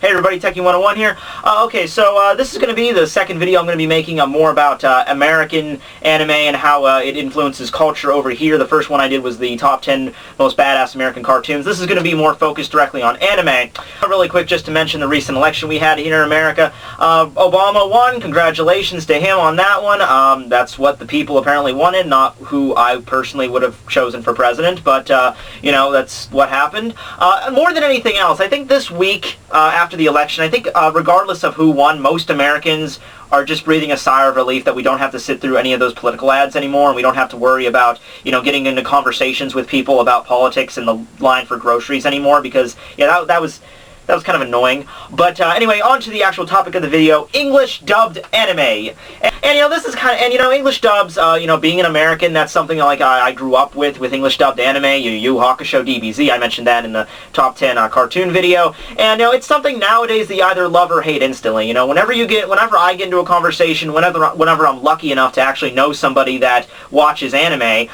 Hey everybody, Tekking101 here. Okay, so this is going to be the second video I'm going to be making more about American anime and how it influences culture over here. The first one I did was the top 10 most badass American cartoons. This is going to be more focused directly on anime. Really quick, just to mention the recent election we had here in America. Obama won. Congratulations to him on that one. That's what the people apparently wanted, not who I personally would have chosen for president, but, you know, that's what happened. More than anything else, I think this week, after the election, I think regardless of who won, most Americans are just breathing a sigh of relief that we don't have to sit through any of those political ads anymore, and we don't have to worry about, you know, getting into conversations with people about politics and the line for groceries anymore, because, yeah, that was kind of annoying. But anyway, on to the actual topic of the video, English dubbed anime. And you know, this is kind of, and you know, English dubs, you know, being an American, that's something like I grew up with English dubbed anime, Yu Yu Hakusho, DBZ, I mentioned that in the top 10 cartoon video. And you know, it's something nowadays that you either love or hate instantly. You know, whenever I get into a conversation, whenever I'm lucky enough to actually know somebody that watches anime,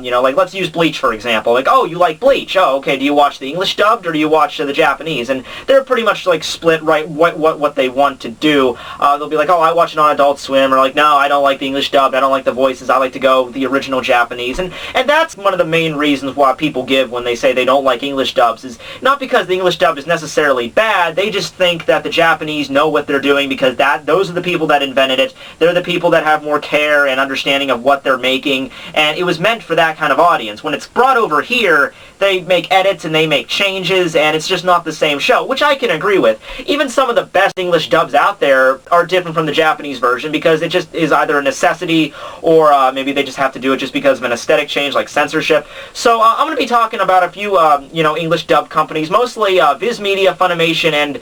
you know, like let's use Bleach for example. Like, oh, you like Bleach? Oh, okay, do you watch the English dubbed or do you watch the Japanese? And they're pretty much like split right what they want to do. They'll be like, oh, I watch it on Adult Swim, or like, no, I don't like the English dubbed, I don't like the voices, I like to go the original Japanese. And that's one of the main reasons why people give when they say they don't like English dubs, is not because the English dub is necessarily bad, they just think that the Japanese know what they're doing because those are the people that invented it, they're the people that have more care and understanding of what they're making, and it was meant for that kind of audience. When it's brought over here, they make edits and they make changes, and it's just not the same show, which I can agree with. Even some of the best English dubs out there are different from the Japanese version because it just is either a necessity or maybe they just have to do it just because of an aesthetic change like censorship. So I'm going to be talking about a few, you know, English dub companies, mostly Viz Media, Funimation, and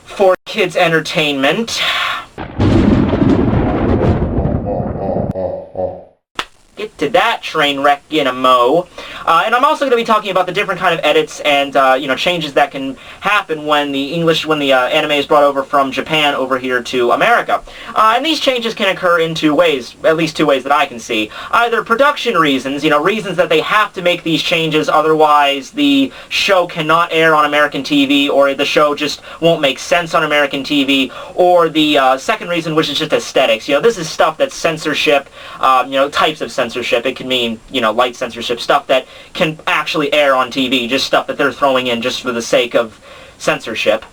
For Kids Entertainment. Get to that train wreck in a mo. And I'm also going to be talking about the different kind of edits and you know, changes that can happen when the anime is brought over from Japan over here to America. And these changes can occur in two ways, at least two ways that I can see. Either production reasons, you know, reasons that they have to make these changes, otherwise the show cannot air on American TV, or the show just won't make sense on American TV, or the second reason, which is just aesthetics. You know, this is stuff that's censorship, you know, types of censorship. It can mean, you know, light censorship, stuff that can actually air on TV, just stuff that they're throwing in just for the sake of censorship.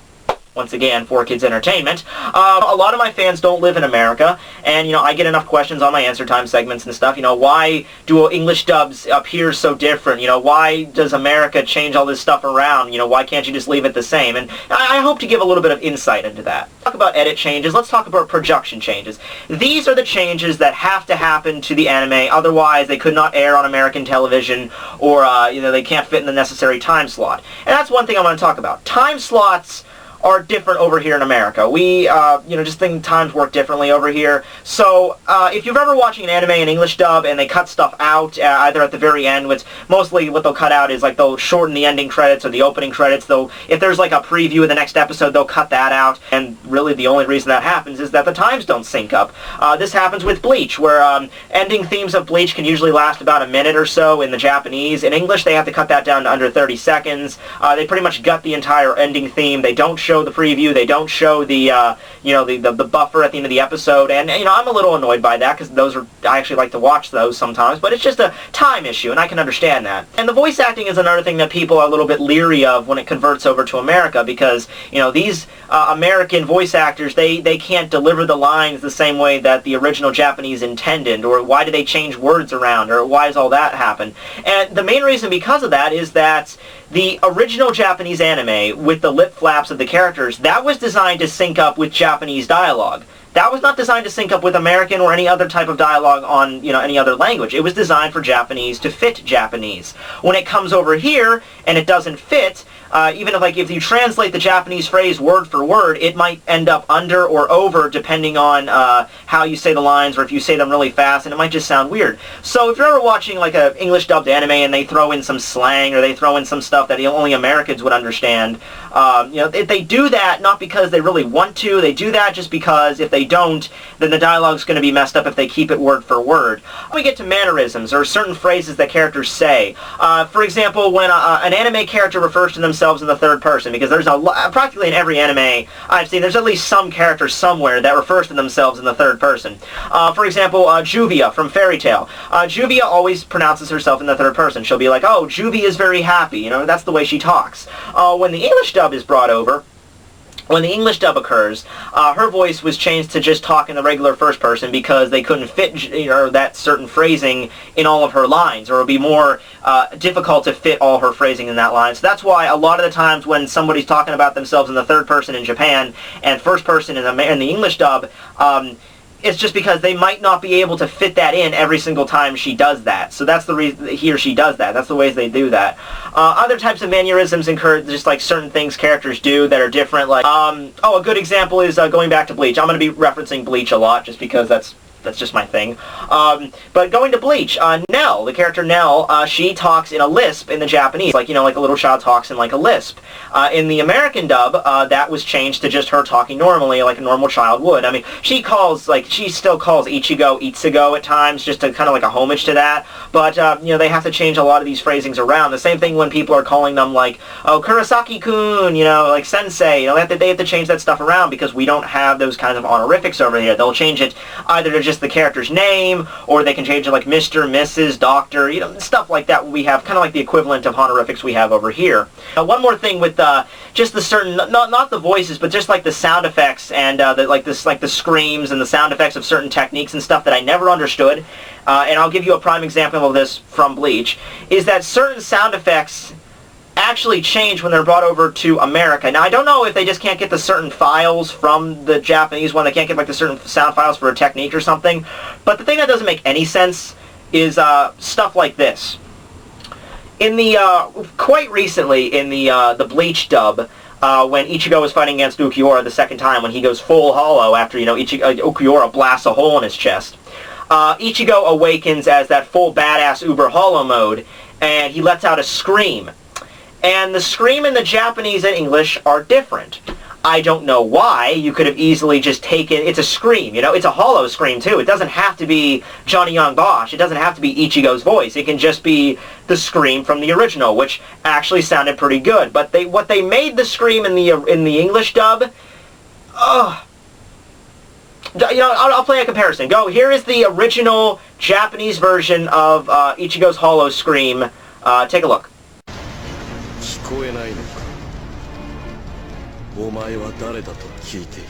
Once again, For Kids Entertainment. A lot of my fans don't live in America, and, you know, I get enough questions on my answer time segments and stuff. You know, why do English dubs appear so different? You know, why does America change all this stuff around? You know, why can't you just leave it the same? And I hope to give a little bit of insight into that. Talk about edit changes. Let's talk about production changes. These are the changes that have to happen to the anime, otherwise they could not air on American television, or, you know, they can't fit in the necessary time slot. And that's one thing I want to talk about. Time slots are different over here in America. We, you know, just think times work differently over here. So, if you've ever watching an anime in English dub and they cut stuff out, either at the very end, which mostly what they'll cut out is like they'll shorten the ending credits or the opening credits. If there's like a preview of the next episode, they'll cut that out. And really the only reason that happens is that the times don't sync up. This happens with Bleach, where ending themes of Bleach can usually last about a minute or so in the Japanese. In English, they have to cut that down to under 30 seconds. They pretty much gut the entire ending theme. They don't show the preview, they don't show the you know, the buffer at the end of the episode, and you know, I'm a little annoyed by that because I actually like to watch those sometimes, but it's just a time issue and I can understand that. And the voice acting is another thing that people are a little bit leery of when it converts over to America, because, you know, these American voice actors, they can't deliver the lines the same way that the original Japanese intended, or why do they change words around, or why does all that happen? And the main reason because of that is that the original Japanese anime, with the lip flaps of the characters, that was designed to sync up with Japanese dialogue. That was not designed to sync up with American or any other type of dialogue on, you know, any other language. It was designed for Japanese to fit Japanese. When it comes over here and it doesn't fit, even if you translate the Japanese phrase word for word, it might end up under or over depending on how you say the lines, or if you say them really fast, and it might just sound weird. So if you're ever watching like a English dubbed anime and they throw in some slang, or they throw in some stuff that only Americans would understand, you know, they do that not because they really want to, they do that just because if they don't, then the dialogue's going to be messed up if they keep it word for word. We get to mannerisms, or certain phrases that characters say. For example, when an anime character refers to themselves themselves in the third person, because there's practically in every anime I've seen, there's at least some character somewhere that refers to themselves in the third person. For example, Juvia from Fairy Tail. Juvia always pronounces herself in the third person. She'll be like, oh, Juvia is very happy. You know, that's the way she talks. When the English dub is brought over, when the English dub occurs, her voice was changed to just talk in the regular first person because they couldn't fit, you know, that certain phrasing in all of her lines, or it would be more difficult to fit all her phrasing in that line. So that's why a lot of the times when somebody's talking about themselves in the third person in Japan and first person in the English dub, it's just because they might not be able to fit that in every single time she does that. So that's the reason he or she does that. That's the ways they do that. Other types of mannerisms incur just like certain things characters do that are different. Like, a good example is going back to Bleach. I'm going to be referencing Bleach a lot just because that's just my thing. But going to Bleach, Nell, the character Nell, she talks in a lisp in the Japanese, like, you know, like a little child talks in like a lisp. In the American dub, that was changed to just her talking normally, like a normal child would. I mean, she still calls Ichigo Itsugo at times, just to kind of like a homage to that. But, you know, they have to change a lot of these phrasings around. The same thing when people are calling them like, oh, Kurosaki-kun, you know, like Sensei, you know, they have to change that stuff around because we don't have those kinds of honorifics over here. They'll change it either to just the character's name, or they can change it like Mr., Mrs., Doctor, you know, stuff like that. We have kind of like the equivalent of honorifics we have over here. One more thing with just the certain, not the voices, but just like the sound effects and the screams and the sound effects of certain techniques and stuff that I never understood. And I'll give you a prime example of this from Bleach, is that certain sound effects actually change when they're brought over to America. Now, I don't know if they just can't get the certain files from the Japanese one. They can't get like the certain sound files for a technique or something. But the thing that doesn't make any sense is stuff like this. In the quite recently in the Bleach dub, when Ichigo was fighting against Ukiura the second time, when he goes full hollow after, you know, Ukiura blasts a hole in his chest, Ichigo awakens as that full badass uber hollow mode, and he lets out a scream. And the scream in the Japanese and English are different. I don't know why. You could have easily just taken... It's a scream, you know? It's a hollow scream, too. It doesn't have to be Johnny Young Bosch. It doesn't have to be Ichigo's voice. It can just be the scream from the original, which actually sounded pretty good. But what they made the scream in the English dub... You know, I'll play a comparison. Here is the original Japanese version of Ichigo's hollow scream. Take a look. 聞こえないのか。お前は誰だと聞いている。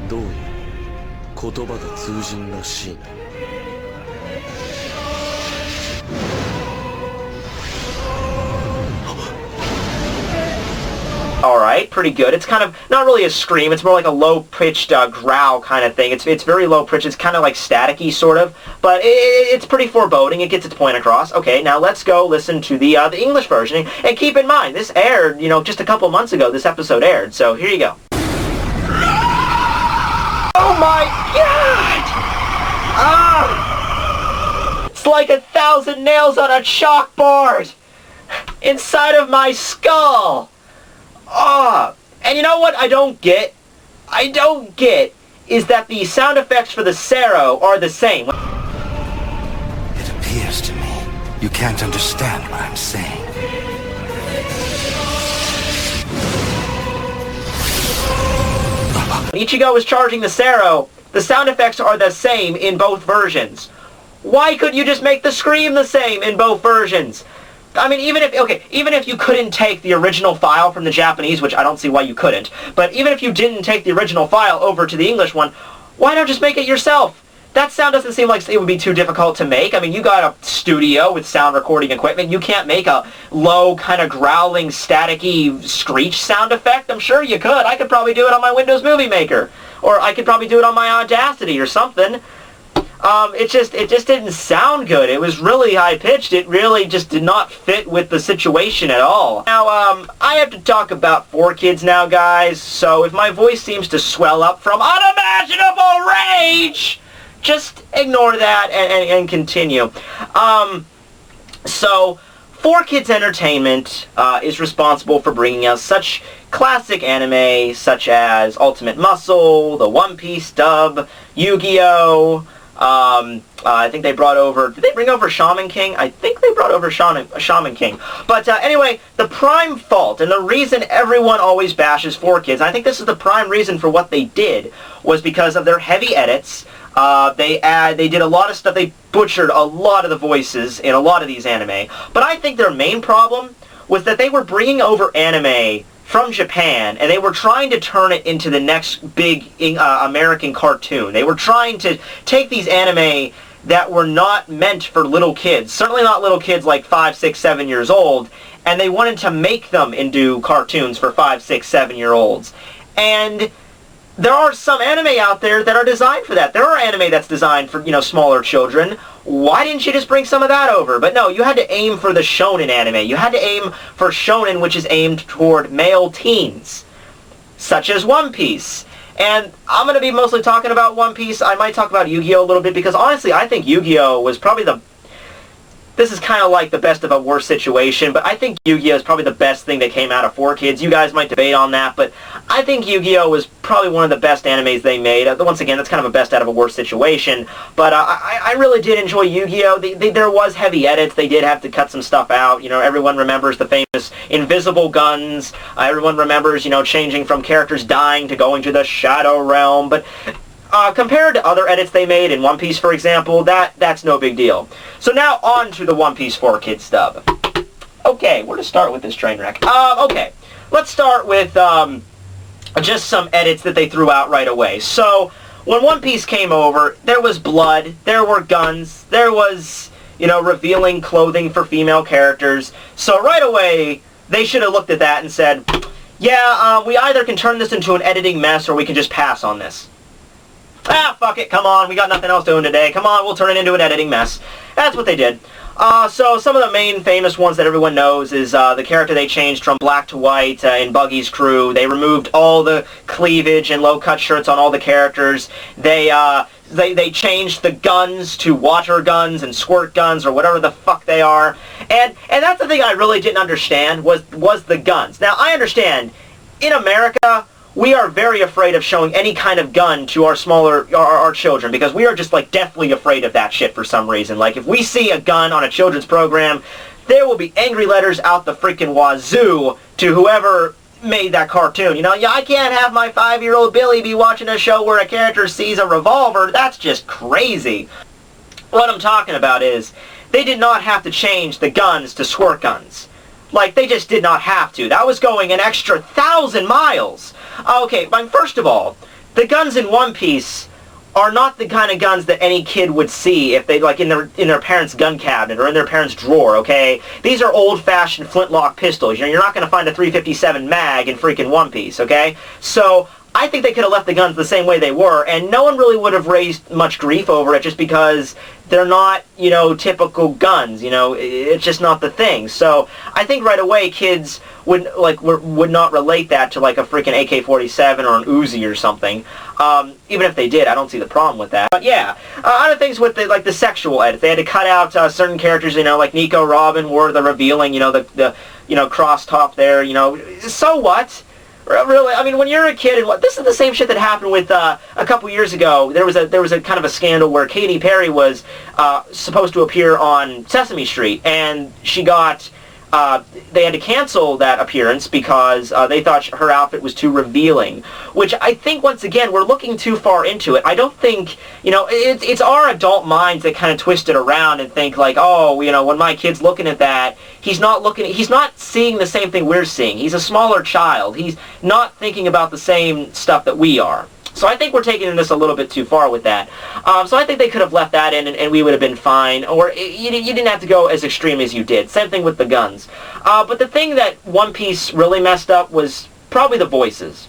どうやら言葉が通じんらしいな。Alright, pretty good. It's kind of, not really a scream, it's more like a low-pitched growl kind of thing. It's very low-pitched, it's kind of like staticky, sort of, but it's pretty foreboding, it gets its point across. Okay, now let's go listen to the English version, and keep in mind, this aired, you know, just a couple months ago, this episode aired, so here you go. Oh my god! It's like 1,000 nails on a chalkboard! Inside of my skull! And you know what I don't get is that the sound effects for the Sero are the same. It appears to me you can't understand what I'm saying. When Ichigo is charging the Sero, the sound effects are the same in both versions. Why couldn't you just make the scream the same in both versions? I mean, even if you couldn't take the original file from the Japanese, which I don't see why you couldn't, but even if you didn't take the original file over to the English one, why not just make it yourself? That sound doesn't seem like it would be too difficult to make. I mean, you got a studio with sound recording equipment. You can't make a low, kind of growling, staticky screech sound effect. I'm sure you could. I could probably do it on my Windows Movie Maker. Or I could probably do it on my Audacity or something. It just didn't sound good. It was really high-pitched. It really just did not fit with the situation at all. Now, I have to talk about 4Kids now, guys, so if my voice seems to swell up from unimaginable rage, just ignore that and continue. So, 4Kids Entertainment is responsible for bringing us such classic anime such as Ultimate Muscle, the One Piece dub, Yu-Gi-Oh! I think they brought over... Did they bring over Shaman King? I think they brought over Shaman King. But anyway, the prime fault, and the reason everyone always bashes 4Kids, and I think this is the prime reason for what they did, was because of their heavy edits. They did a lot of stuff. They butchered a lot of the voices in a lot of these anime. But I think their main problem was that they were bringing over anime from Japan, and they were trying to turn it into the next big American cartoon. They were trying to take these anime that were not meant for little kids, certainly not little kids like 5, 6, 7 years old, and they wanted to make them into cartoons for 5, 6, 7-year-olds. And there are some anime out there that are designed for that. There are anime that's designed for, smaller children. Why didn't you just bring some of that over? But no, you had to aim for the shonen anime. You had to aim for shonen, which is aimed toward male teens, such as One Piece. And I'm going to be mostly talking about One Piece. I might talk about Yu-Gi-Oh! A little bit, because honestly, I think Yu-Gi-Oh! Was probably this is kind of like the best of a worst situation, but I think Yu-Gi-Oh! Is probably the best thing that came out of 4Kids. You guys might debate on that, but I think Yu-Gi-Oh! Was probably one of the best animes they made. Once again, that's kind of a best out of a worst situation, but I really did enjoy Yu-Gi-Oh! There was heavy edits. They did have to cut some stuff out. Everyone remembers the famous invisible guns. Everyone remembers, changing from characters dying to going to the Shadow Realm, but compared to other edits they made in One Piece, for example, that's no big deal. So now on to the One Piece 4Kids dub. Okay, where to start with this train wreck? Okay, let's start with just some edits that they threw out right away. So when One Piece came over, there was blood, there were guns, there was, revealing clothing for female characters. So right away, they should have looked at that and said, yeah, we either can turn this into an editing mess or we can just pass on this. Ah, fuck it, come on, we got nothing else doing today. Come on, we'll turn it into an editing mess. That's what they did. So some of the main famous ones that everyone knows is the character they changed from black to white in Buggy's crew. They removed all the cleavage and low-cut shirts on all the characters. They changed the guns to water guns and squirt guns or whatever the fuck they are. And that's the thing I really didn't understand was the guns. Now, I understand, in America, we are very afraid of showing any kind of gun to our children, because we are just like deathly afraid of that shit for some reason. Like, if we see a gun on a children's program, there will be angry letters out the freaking wazoo to whoever made that cartoon. Yeah, I can't have my 5-year-old Billy be watching a show where a character sees a revolver. That's just crazy. What I'm talking about is, they did not have to change the guns to squirt guns. Like, they just did not have to. That was going an extra 1,000 miles. Okay, first of all, the guns in One Piece are not the kind of guns that any kid would see if they, like, in their parents' gun cabinet or in their parents' drawer, okay? These are old-fashioned flintlock pistols. You're not going to find a .357 mag in freaking One Piece, okay? So I think they could have left the guns the same way they were, and no one really would have raised much grief over it just because they're not, typical guns, it's just not the thing. So I think right away kids would not relate that to like a freaking AK-47 or an Uzi or something. Even if they did, I don't see the problem with that. But yeah, other things with the sexual edits. They had to cut out certain characters, like Nico Robin wore the revealing, the cross top there, so what? Really, I mean, when you're a kid, and this is the same shit that happened with a couple years ago. There was a kind of a scandal where Katy Perry was supposed to appear on Sesame Street, and she got they had to cancel that appearance because they thought her outfit was too revealing. Which I think, once again, we're looking too far into it. I don't think, it's our adult minds that kind of twist it around and think like, oh, when my kid's looking at that, he's not seeing the same thing we're seeing. He's a smaller child. He's not thinking about the same stuff that we are. So I think we're taking this a little bit too far with that. So I think they could have left that in and we would have been fine. Or you didn't have to go as extreme as you did. Same thing with the guns. But the thing that One Piece really messed up was probably the voices.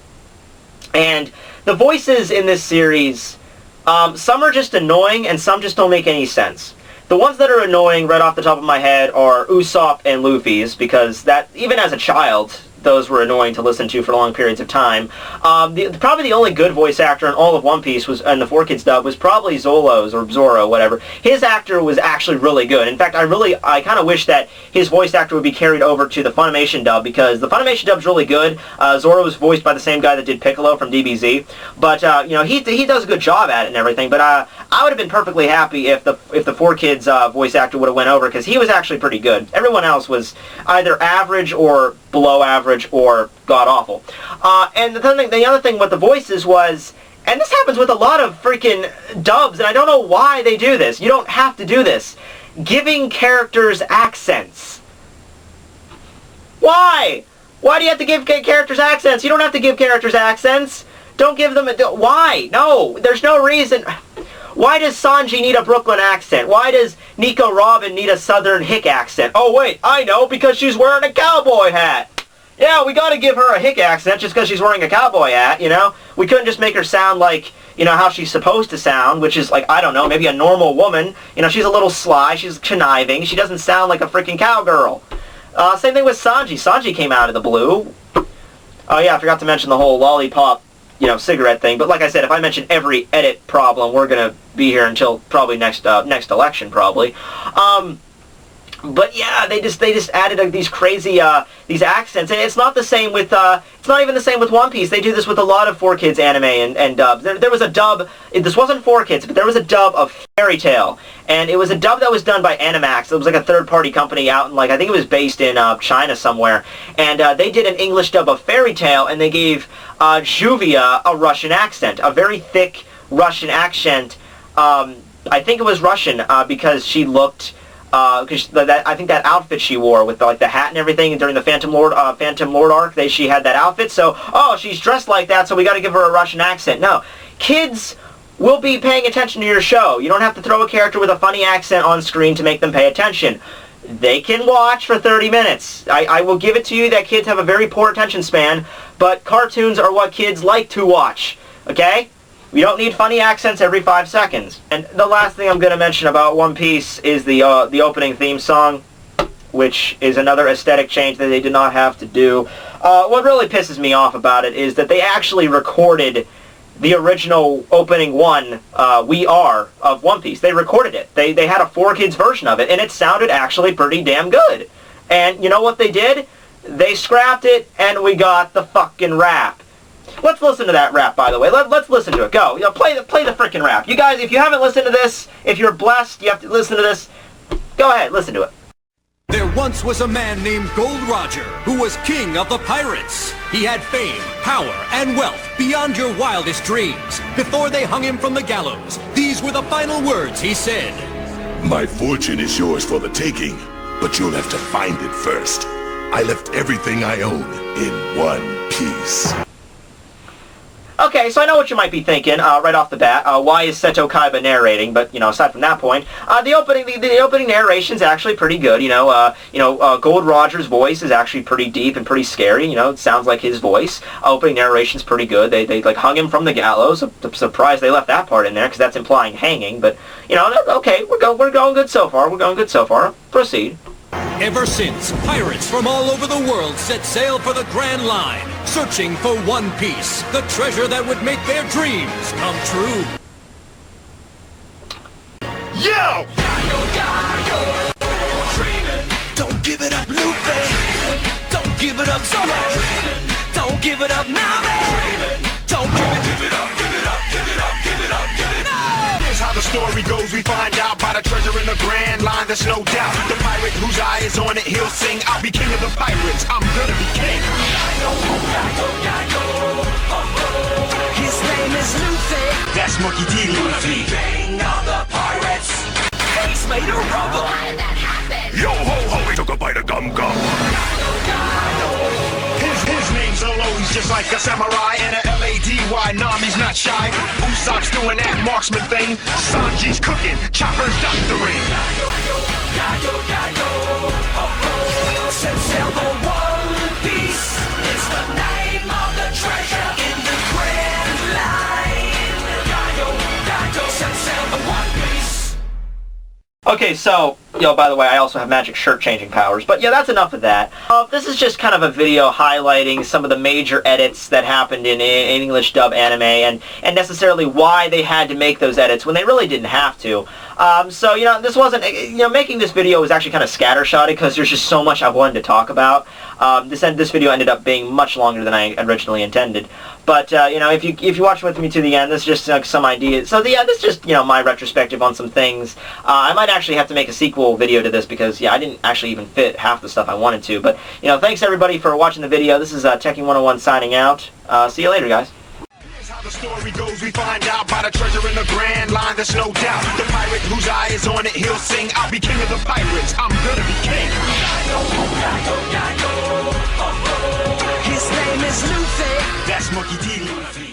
And the voices in this series, some are just annoying and some just don't make any sense. The ones that are annoying right off the top of my head are Usopp and Luffy's, because that, even as a child, those were annoying to listen to for long periods of time. Probably the only good voice actor in all of One Piece was, and the 4Kids dub, was probably Zolo's, or Zoro, whatever. His actor was actually really good. In fact, I kind of wish that his voice actor would be carried over to the Funimation dub, because the Funimation dub's really good. Zoro was voiced by the same guy that did Piccolo from DBZ, but he does a good job at it and everything. But I would have been perfectly happy if the 4Kids voice actor would have went over, because he was actually pretty good. Everyone else was either average or below average or god-awful. And the other thing with the voices was, and this happens with a lot of freaking dubs, and I don't know why they do this. You don't have to do this. Giving characters accents. Why? Why do you have to give characters accents? You don't have to give characters accents. Don't give them why? No, there's no reason. Why does Sanji need a Brooklyn accent? Why does Nico Robin need a Southern hick accent? Oh wait, I know, because she's wearing a cowboy hat. Yeah, we gotta give her a hick accent just because she's wearing a cowboy hat, you know? We couldn't just make her sound like, you know, how she's supposed to sound, which is like, I don't know, maybe a normal woman. You know, she's a little sly, she's conniving, she doesn't sound like a freaking cowgirl. Same thing with Sanji. Sanji came out of the blue. Oh yeah, I forgot to mention the whole lollipop, you know, cigarette thing. But like I said, if I mention every edit problem, we're gonna be here until probably next election, probably. But yeah, they just added these crazy these accents, and it's not the same with it's not even the same with One Piece. They do this with a lot of 4Kids anime and dubs. There was a dub. This wasn't 4Kids, but there was a dub of Fairy Tail, and it was a dub that was done by Animax. It was like a third-party company out in, like, I think it was based in China somewhere, and they did an English dub of Fairy Tail, and they gave Juvia a Russian accent, a very thick Russian accent. I think it was Russian because she looked. Because I think that outfit she wore with the hat and everything during the Phantom Lord arc, she had that outfit. So, oh, she's dressed like that, so we got to give her a Russian accent. No, kids will be paying attention to your show. You don't have to throw a character with a funny accent on screen to make them pay attention. They can watch for 30 minutes. I will give it to you that kids have a very poor attention span, but cartoons are what kids like to watch. Okay? We don't need funny accents every 5 seconds. And the last thing I'm going to mention about One Piece is the opening theme song, which is another aesthetic change that they did not have to do. What really pisses me off about it is that they actually recorded the original opening one, We Are, of One Piece. They recorded it. They had a 4Kids version of it, and it sounded actually pretty damn good. And you know what they did? They scrapped it, and we got the fucking rap. Let's listen to that rap, by the way. Let's listen to it. Go. You know, play the frickin' rap. You guys, if you haven't listened to this, if you're blessed, you have to listen to this. Go ahead, listen to it. There once was a man named Gold Roger, who was king of the pirates. He had fame, power, and wealth beyond your wildest dreams. Before they hung him from the gallows, these were the final words he said. My fortune is yours for the taking, but you'll have to find it first. I left everything I own in one piece. Okay, so I know what you might be thinking right off the bat. Why is Seto Kaiba narrating? But you know, aside from that point, the opening narration is actually pretty good. Gold Roger's voice is actually pretty deep and pretty scary. You know, it sounds like his voice. Opening narration's pretty good. They like hung him from the gallows. I'm surprised they left that part in there because that's implying hanging. But you know, okay, we're going good so far. We're going good so far. Proceed. Ever since, pirates from all over the world set sail for the Grand Line, searching for One Piece, the treasure that would make their dreams come true. Yo! Don't give it up, Luffy. Don't give it up, Zoro. Don't give it up, Nami. Don't give it up, give it up, give it up, give it up, give it up. Here's how the story goes. We find out by the treasure in the Grand Line. There's no doubt. The pirate whose eye is on it, he'll sing. I'll be king of the pirates. I'm gonna be king. His name is Luffy. That's Monkey D. Luffy. King of the pirates. He's made a rumble. How did that happen? Yo ho ho, he took a bite of gum gum. His name's Olo, he's just like a samurai and a L-A-D-Y. Nami's not shy. Usopp's doing that marksman thing. Sanji's cooking, Chopper's doctoring. Set sail for One Piece. It's the name of the treasure in the Grand Line. Set sail for One Piece. Okay, so By the way, I also have magic shirt-changing powers. But yeah, that's enough of that. This is just kind of a video highlighting some of the major edits that happened in English dub anime, and necessarily why they had to make those edits when they really didn't have to. So, this wasn't, making this video was actually kind of scattershotted because there's just so much I wanted to talk about. This video ended up being much longer than I originally intended. But, if you watch with me to the end, this is just some ideas. So, yeah, this is just, my retrospective on some things. I might actually have to make a sequel video to this because, I didn't actually even fit half the stuff I wanted to. But, thanks everybody for watching the video. This is Tekking101 signing out. See you later, guys. How the story goes, we find out by the treasure in the grand line, there's no doubt. The pirate whose eye is on it, he'll sing, I'll be king of the pirates, I'm gonna be king. His name is Luffy. That's Monkey D. Luffy.